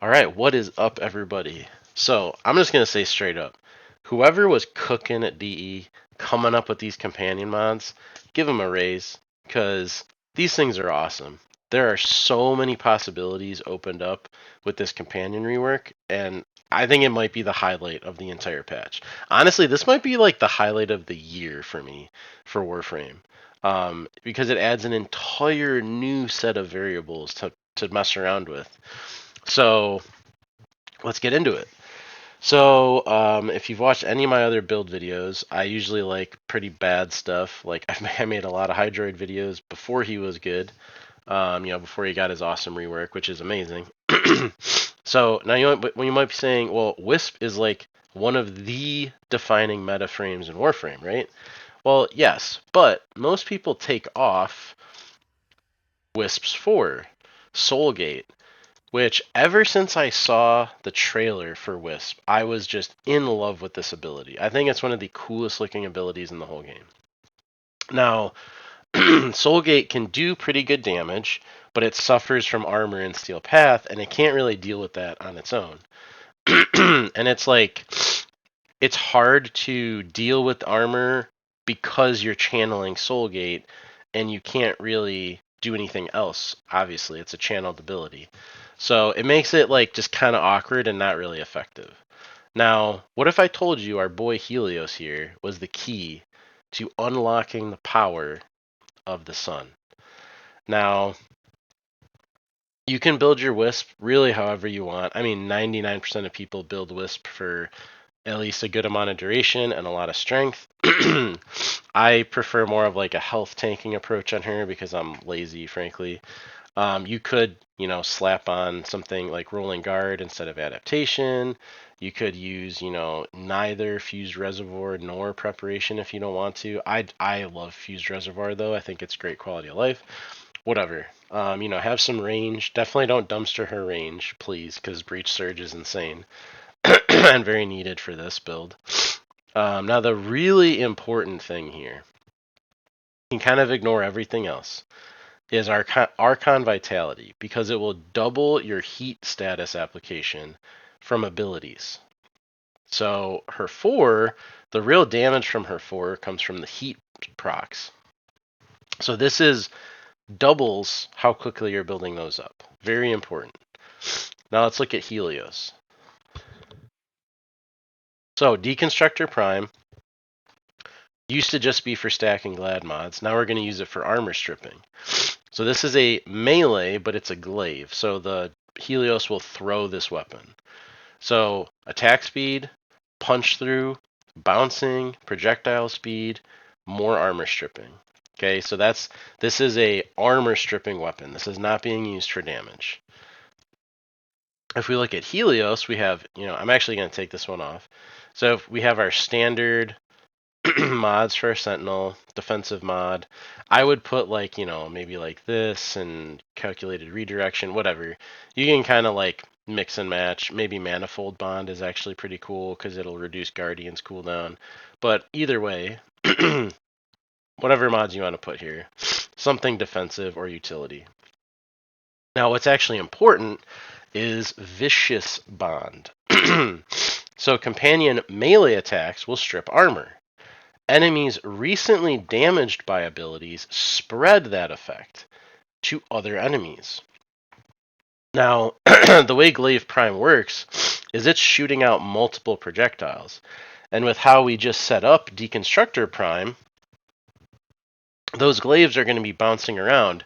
All right, what is up, everybody? So, I'm just going to say straight up, whoever was cooking at DE, coming up with these companion mods, give them a raise, because these things are awesome. There are so many possibilities opened up with this companion rework, and I think it might be the highlight of the entire patch. Honestly, this might be like the highlight of the year for me, for Warframe. Because it adds an entire new set of variables to mess around with. So let's get into it. So, if you've watched any of my other build videos, I usually like pretty bad stuff. Like I made a lot of Hydroid videos before he was good. Before he got his awesome rework, which is amazing. So now you might be saying, well, Wisp is like one of the defining meta frames in Warframe, right? Well, yes, but most people take off Wisp's 4, Soulgate, which ever since I saw the trailer for Wisp, I was just in love with this ability. I think it's one of the coolest looking abilities in the whole game. Now, Soulgate can do pretty good damage, but it suffers from armor and steel path, and it can't really deal with that on its own. And it's hard to deal with armor because you're channeling Soulgate, and you can't really do anything else. Obviously, it's a channeled ability. So it makes it like just kind of awkward and not really effective. Now, what if I told you our boy Helios here was the key to unlocking the power of the sun? Now, you can build your Wisp really however you want. I mean, 99% of people build Wisp for at least a good amount of duration and a lot of strength. I prefer more of like a health tanking approach on her because I'm lazy, frankly. You could, slap on something like Rolling Guard instead of Adaptation. You could use, neither Fused Reservoir nor Preparation if you don't want to. I love Fused Reservoir though. I think it's great quality of life. Whatever. Have some range. Definitely don't dumpster her range, please, because Breach Surge is insane and very needed for this build. Now, the really important thing here, you can kind of ignore everything else, is Archon Vitality, because it will double your heat status application from abilities. So her 4, the real damage from her 4 comes from the heat procs. So this is doubles how quickly you're building those up. Very important. Now let's look at Helios. So Deconstructor Prime used to just be for stacking glad mods. Now we're going to use it for armor stripping. So this is a melee, but it's a glaive. So the Helios will throw this weapon. So attack speed, punch through, bouncing, projectile speed, more armor stripping. Okay, so this is a armor stripping weapon. This is not being used for damage. If we look at Helios, we have, I'm actually going to take this one off. So if we have our standard mods for a Sentinel, defensive mod. I would put like, maybe like this and calculated redirection, whatever. You can kind of like mix and match. Maybe Manifold Bond is actually pretty cool because it'll reduce Guardian's cooldown. But either way, whatever mods you want to put here, something defensive or utility. Now, what's actually important is Vicious Bond. So companion melee attacks will strip armor. Enemies recently damaged by abilities spread that effect to other enemies. Now, the way Glaive Prime works is it's shooting out multiple projectiles. And with how we just set up Deconstructor Prime, those glaives are going to be bouncing around,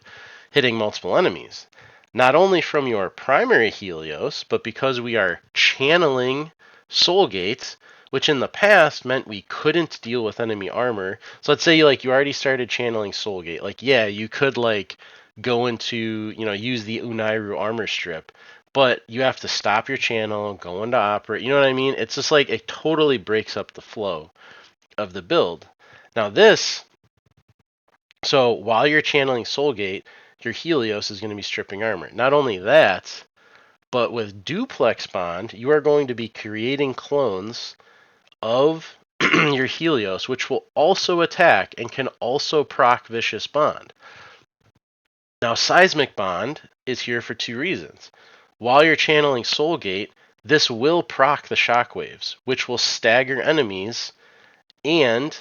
hitting multiple enemies. Not only from your primary Helios, but because we are channeling Soul Gates, which in the past meant we couldn't deal with enemy armor. So let's say like you already started channeling Soulgate. Like, yeah, you could like go into, use the Unairu armor strip, but you have to stop your channel, go into operate. You know what I mean? It's just like it totally breaks up the flow of the build. Now so while you're channeling Soulgate, your Helios is going to be stripping armor. Not only that, but with Duplex Bond, you are going to be creating clones of your Helios, which will also attack and can also proc Vicious Bond. Now, Seismic Bond is here for two reasons. while you're channeling Soul Gate, this will proc the shockwaves, which will stagger enemies, and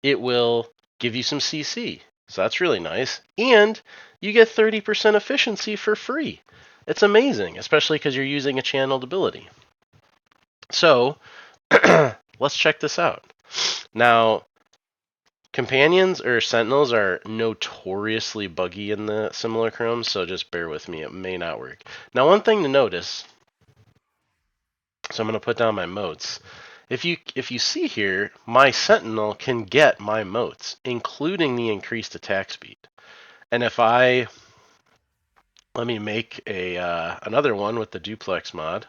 it will give you some CC. So that's really nice. And you get 30% efficiency for free. It's amazing, especially because you're using a channeled ability. So let's check this out. Now, companions or sentinels are notoriously buggy in the simulacrum, so just bear with me. It may not work. Now, one thing to notice, so I'm going to put down my motes. If you see here, my sentinel can get my motes, including the increased attack speed. And if let me make a another one with the duplex mod.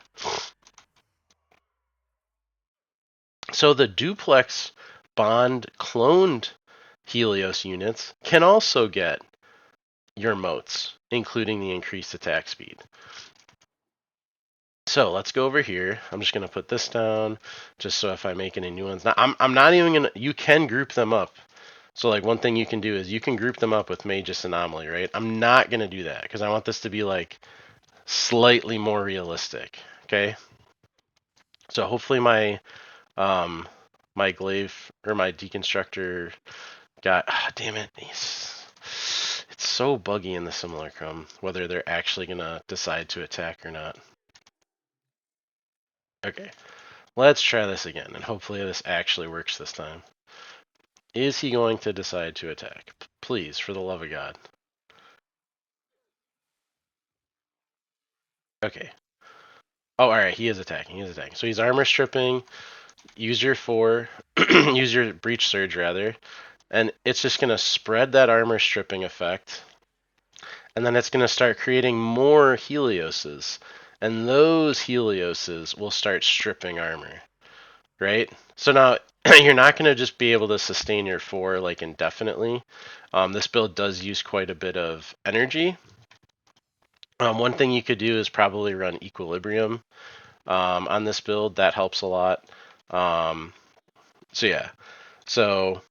So the duplex bond cloned Helios units can also get your motes, including the increased attack speed. So let's go over here. I'm just going to put this down just so if I make any new ones. Now, I'm not even going to, you can group them up. So like one thing you can do is you can group them up with Magus Anomaly, right? I'm not going to do that because I want this to be like slightly more realistic, okay? So hopefully my glaive or my deconstructor got, damn it, it's so buggy in the simulacrum whether they're actually going to decide to attack or not. Okay, let's try this again, and hopefully this actually works this time. Is he going to decide to attack? Please, for the love of God. Okay. Oh, alright, he is attacking, So he's armor stripping, use your 4, use your breach surge rather, and it's just going to spread that armor stripping effect, and then it's going to start creating more Helioses, and those Helioses will start stripping armor. Right? So now you're not going to just be able to sustain your 4 like indefinitely. This build does use quite a bit of energy. One thing you could do is probably run Equilibrium on this build. That helps a lot. So yeah, so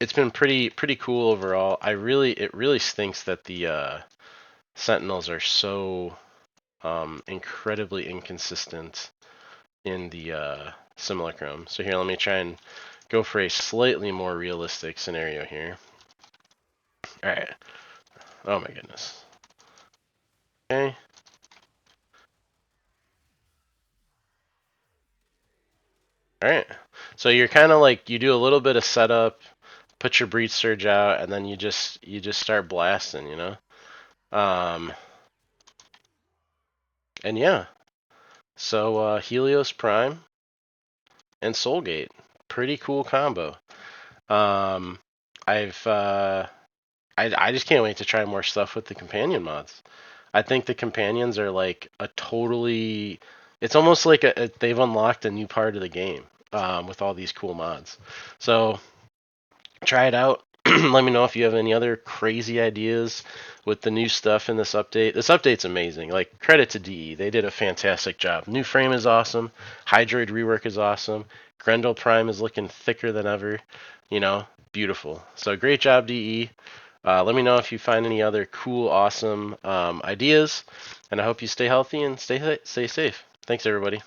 it's been pretty cool overall. It really stinks that the Sentinels are so incredibly inconsistent in the simulacrum. So here, let me try and go for a slightly more realistic scenario here. All right. Oh my goodness. Okay. All right. So you're kind of like you do a little bit of setup, put your breach surge out, and then you just start blasting, you know. Um, and yeah. So Helios Prime and Soulgate, pretty cool combo. Um, I've I just can't wait to try more stuff with the companion mods. I think the companions are like a totally. It's almost like they've unlocked a new part of the game with all these cool mods. So try it out. Let me know if you have any other crazy ideas with the new stuff in this update. This update's amazing. Like, credit to DE. They did a fantastic job. New frame is awesome. Hydroid rework is awesome. Grendel Prime is looking thicker than ever. You know, beautiful. So great job, DE. Let me know if you find any other cool, awesome ideas. And I hope you stay healthy and stay safe. Thanks, everybody.